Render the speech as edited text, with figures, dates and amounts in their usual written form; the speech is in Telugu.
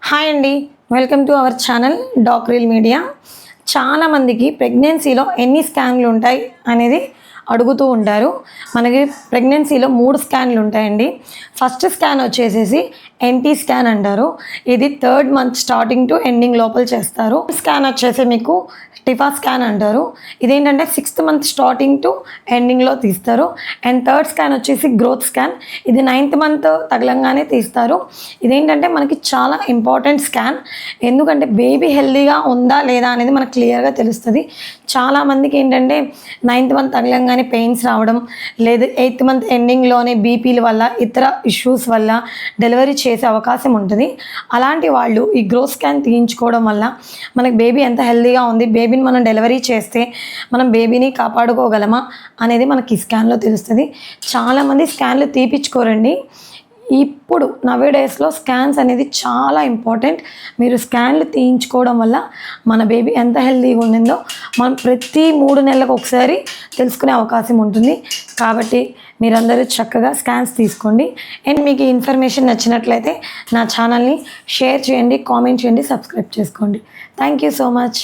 హాయ్ అండి, వెల్కమ్ టు అవర్ ఛానల్ డాక్రీల్ మీడియా. చాలామందికి ప్రెగ్నెన్సీలో ఎన్ని స్కాన్లు ఉంటాయి అనేది అడుగుతూ ఉంటారు. మనకి ప్రెగ్నెన్సీలో 3 స్కాన్లు ఉంటాయండి. ఫస్ట్ స్కాన్ వచ్చేసేసి ఎన్టీ స్కాన్ అంటారు. ఇది 3rd month starting to ending లోపల చేస్తారు. స్కాన్ వచ్చేసి మీకు టిఫా స్కాన్ అంటారు. ఇదేంటంటే 6th మంత్ స్టార్టింగ్ టు ఎండింగ్లో తీస్తారు. అండ్ 3rd స్కాన్ వచ్చేసి గ్రోత్ స్కాన్. ఇది 9th మంత్ తగలంగానే తీస్తారు. ఇదేంటంటే మనకి చాలా ఇంపార్టెంట్ స్కాన్. ఎందుకంటే బేబీ హెల్దీగా ఉందా లేదా అనేది మనకు క్లియర్గా తెలుస్తుంది. చాలామందికి ఏంటంటే 9th మంత్ తగలంగానే పెయిన్స్ రావడం, లేదు 8th మంత్ ఎండింగ్లోనే బీపీల వల్ల ఇతర ఇష్యూస్ వల్ల డెలివరీ చేసే అవకాశం ఉంటుంది. అలాంటి వాళ్ళు ఈ గ్రోత్ స్కాన్ తీయించుకోవడం వల్ల మనకి బేబీ ఎంత హెల్దీగా ఉంది, బేబీని మనం డెలివరీ చేస్తే మనం బేబీని కాపాడుకోగలమా అనేది మనకి ఈ స్కాన్లో తెలుస్తుంది. చాలామంది స్కాన్లు తీపించుకోరండి. ఇప్పుడు నవేడేస్లో స్కాన్స్ అనేది చాలా ఇంపార్టెంట్. మీరు స్కాన్లు తీయించుకోవడం వల్ల మన బేబీ ఎంత హెల్దీగా ఉండిందో మనం ప్రతి 3 నెలలకు ఒకసారి తెలుసుకునే అవకాశం ఉంటుంది. కాబట్టి మీరందరూ చక్కగా స్కాన్స్ తీసుకోండి. అండ్ మీకు ఈ ఇన్ఫర్మేషన్ నచ్చినట్లయితే నా ఛానల్ని షేర్ చేయండి, కామెంట్ చేయండి, సబ్స్క్రైబ్ చేసుకోండి. Thank you so much.